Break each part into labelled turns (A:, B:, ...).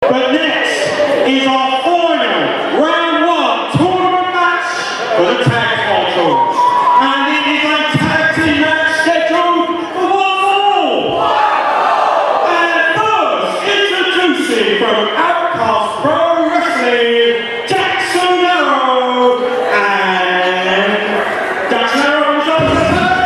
A: But next is our final round one tournament match for the tag title. And it is a tag team match scheduled for one fall. And first, introducing from Outcast Pro Wrestling, Jackson Arrow and Jackson Arrow is on the play.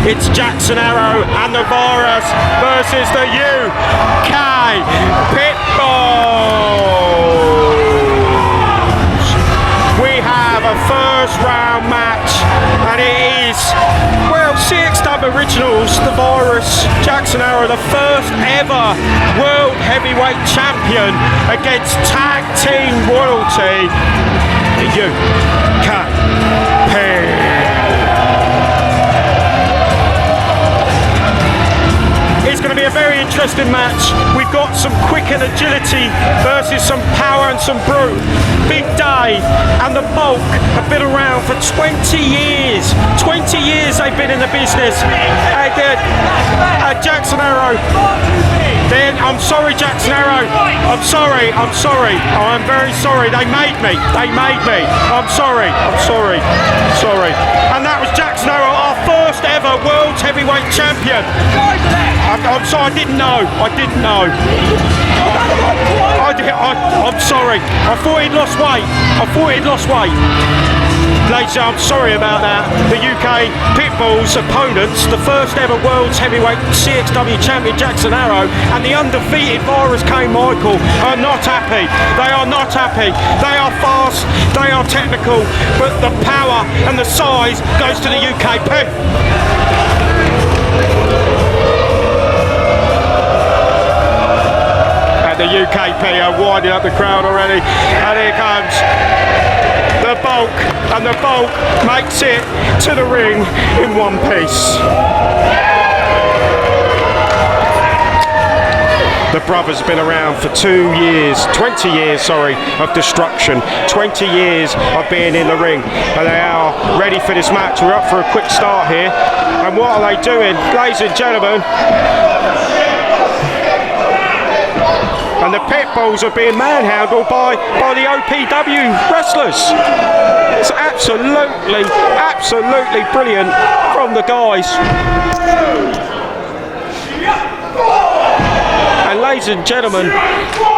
A: It's Jackson Arrow and the Virus versus the UK Pitbulls. We have a first round match, and it is, well, CXW Originals, the Virus, Jackson Arrow, the first ever World Heavyweight Champion against Tag Team Royalty, the UK It's going to be a very interesting match. We've got some quick and agility versus some power and some brute. Big Dave and the Bulk have been around for 20 years. 20 years they've been in the business. Jackson Arrow. Then I'm sorry, Jackson Arrow. I'm sorry. I'm very sorry. They made me. I'm sorry. And that was Jackson Arrow, our first ever World Heavyweight Champion. I'm sorry, I didn't know. I'm sorry. I thought he'd lost weight. Ladies, I'm sorry about that. The UK Pitbulls opponents, the first ever World's Heavyweight CXW Champion Jackson Arrow and the undefeated Virus Kane Michael are not happy. They are not happy. They are fast, they are technical, but the power and the size goes to the UK Pit. And the UKP are winding up the crowd already, and here comes the Bulk, and the Bulk makes it to the ring in one piece. The brothers have been around for 20 years, of destruction. 20 years of being in the ring, and they are ready for this match. We're up for a quick start here, and what are they doing, ladies and gentlemen? And the Pitbulls are being manhandled by the OPW wrestlers. It's absolutely brilliant from the guys. And ladies and gentlemen,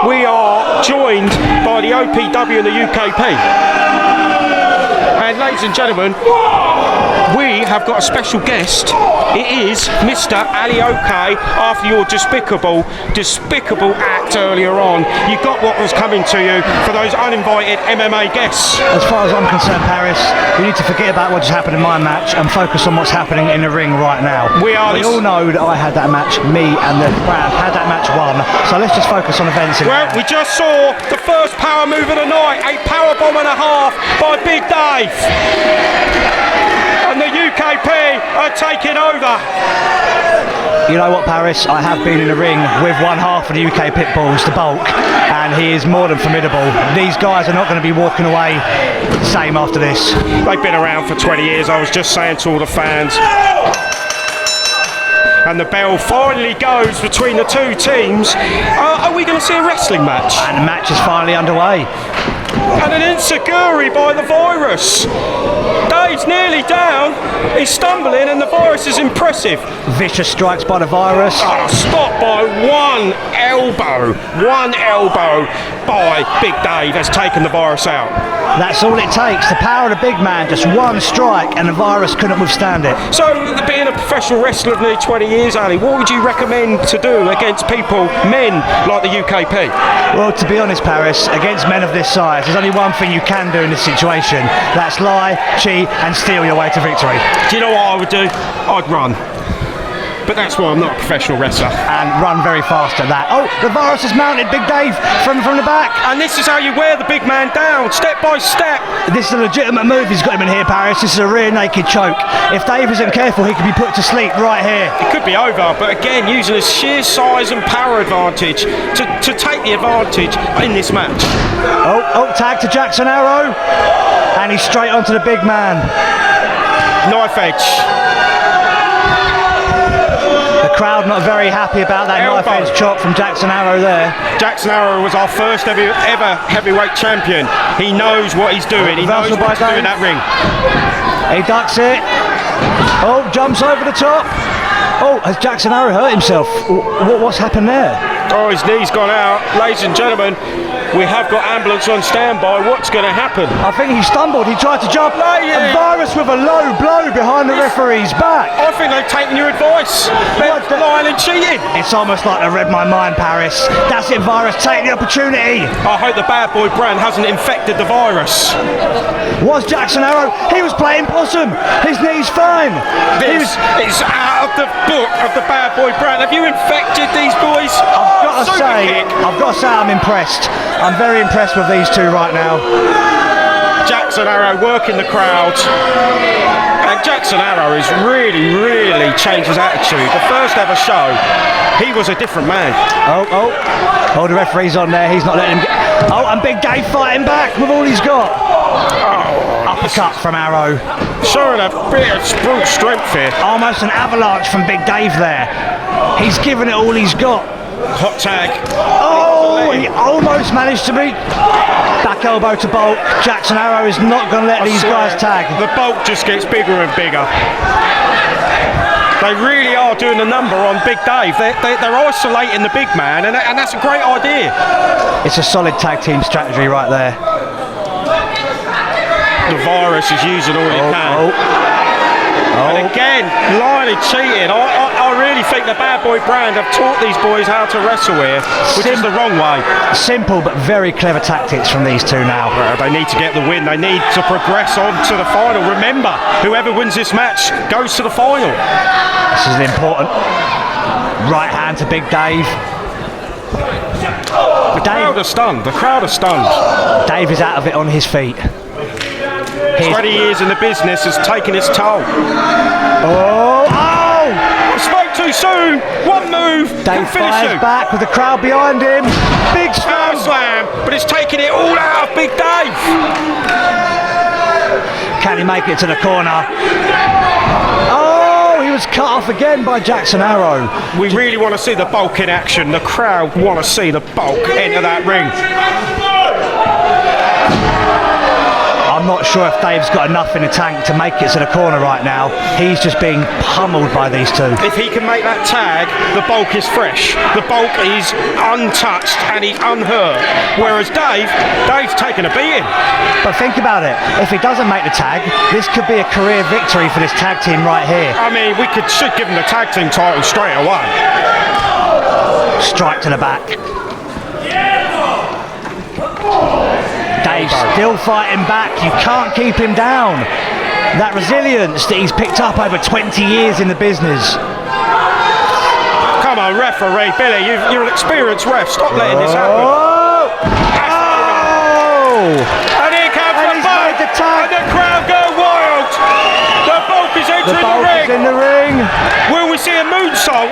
A: we are joined by the OPW and the UKP. And ladies and gentlemen, we have got a special guest. It is Mr. Ali OK. After your despicable act earlier on, you got what was coming to you for those uninvited MMA guests.
B: As far as I'm concerned, Paris, we need to forget about what just happened in my match and focus on what's happening in the ring right now. We all know that I had that match, me and the crowd had that match won. So let's just focus on events.
A: Well, we just saw the first power move of the night, a power bomb and a half by Big Dave. And the UKP are taking over.
B: You know what, Paris? I have been in the ring with one half of the UK Pitbulls, the Bulk, and he is more than formidable. These guys are not going to be walking away the same after this.
A: They've been around for 20 years, I was just saying to all the fans. And the bell finally goes between the two teams. Are we going to see a wrestling match?
B: And the match is finally underway.
A: And an enziguri by the Virus. Dave's nearly down, he's stumbling, and the Virus is impressive.
B: Vicious strikes by the Virus.
A: Stopped by one elbow by Big Dave has taken the Virus out.
B: That's all it takes, the power of the big man, just one strike and the Virus couldn't withstand it.
A: So, being a professional wrestler of nearly 20 years, Ali, what would you recommend to do against men like the UKP?
B: Well, to be honest, Paris, against men of this size, there's only one thing you can do in this situation. That's lie, cheat and steal your way to victory.
A: Do you know what I would do? I'd run. But that's why I'm not a professional wrestler.
B: And run very fast at that. Oh, the Virus has mounted Big Dave from the back.
A: And this is how you wear the big man down, step by step.
B: This is a legitimate move he's got him in here, Paris. This is a rear naked choke. If Dave isn't careful, he could be put to sleep right here.
A: It could be over, but again, using his sheer size and power advantage to take the advantage in this match.
B: Oh, tag to Jackson Arrow. And he's straight onto the big man.
A: Knife edge.
B: The crowd not very happy about that knife edge chop from Jackson Arrow there.
A: Jackson Arrow was our first ever heavyweight champion. He knows what he's doing. He knows what to do in that ring.
B: He ducks it. Oh, jumps over the top. Oh, has Jackson Arrow hurt himself? What's happened there?
A: Oh, his knee's gone out. Ladies and gentlemen,
C: We have got ambulance on standby. What's going to happen?
B: I think he stumbled. He tried to jump. And Virus with a low blow behind the referee's back.
C: I think they've taken your advice. They're lying and cheating.
B: It's almost like they read my mind, Paris. That's it, Virus. Take the opportunity.
C: I hope the bad boy brand hasn't infected the virus.
B: Was Jackson Arrow? He was playing possum. His knee's fine.
C: This is out of the book of the bad boy brand. Have you infected these boys?
B: I've got to say I'm impressed. I'm very impressed with these two right now.
C: Jackson Arrow working the crowd. And Jackson Arrow has really changed his attitude. The first ever show, he was a different man.
B: Oh, the referee's on there. He's not letting him get... Oh, and Big Dave fighting back with all he's got. Uppercut from Arrow.
C: Showing a bit of brute strength here.
B: Almost an avalanche from Big Dave there. He's given it all he's got.
C: Hot tag.
B: Oh, he almost managed to beat. Back elbow to Bulk. Jackson Arrow is not going to let these guys tag.
C: The Bulk just gets bigger and bigger. They really are doing a number on Big Dave. They're isolating the big man, and that's a great idea.
B: It's a solid tag team strategy right there.
C: The virus is using all he can. And again, lying and cheating. I really think the bad boy brand have taught these boys how to wrestle here, which is the wrong way.
B: Simple but very clever tactics from these two now.
C: They need to get the win. They need to progress on to the final. Remember, whoever wins this match goes to the final.
B: This is important. Right hand to Big Dave.
C: The crowd are stunned. The crowd are stunned.
B: Dave is out of it on his feet.
C: 20 years in the business has taken its toll.
B: I
C: spoke too soon. One move.
B: Dave fires back with the crowd behind him. Big
C: slam, but it's taking it all out of Big Dave.
B: Can he make it to the corner? Oh, he was cut off again by Jackson Arrow.
C: We really want to see the Bulk in action. The crowd want to see the Bulk enter that ring.
B: I'm not sure if Dave's got enough in the tank to make it to the corner right now. He's just being pummeled by these two.
C: If he can make that tag, the Bulk is fresh. The Bulk is untouched and he's unhurt. Whereas Dave's taken a beating.
B: But think about it. If he doesn't make the tag, this could be a career victory for this tag team right here.
C: I mean, should give him the tag team title straight away.
B: Strike to the back. Dave's still fighting back. You can't keep him down. That resilience that he's picked up over 20 years in the business.
C: Come on, referee. Billy, you're an experienced ref. Stop letting this happen. And here comes the Bulk. And the crowd go wild. The Bulk is entering the ring.
B: Is in the ring.
C: Will we see a moonsault?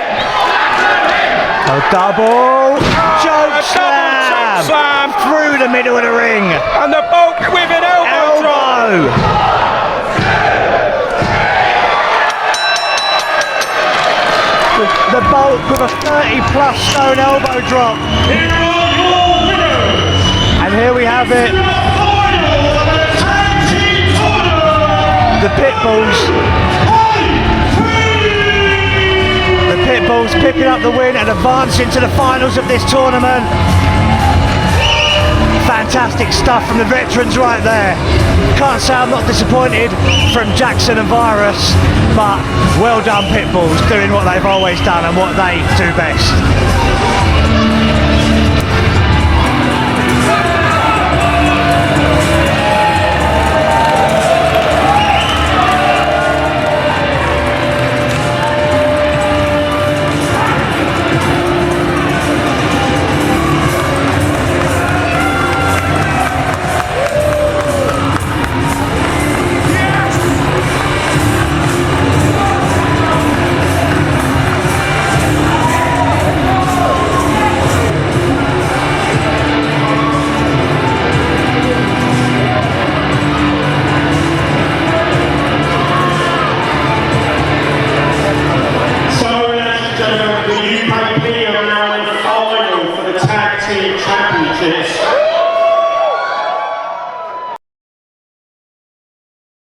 B: A double choke slam through the middle of the ring.
C: And the Bulk with an elbow drop.
B: The Bulk with a 30+ stone elbow drop. And here we have it. The Pitbulls. The Pitbulls picking up the win and advancing to the finals of this tournament. Fantastic stuff from the veterans right there. Can't say I'm not disappointed from Jackson and Virus, but well done Pitbulls, doing what they've always done and what they do best.
A: Championship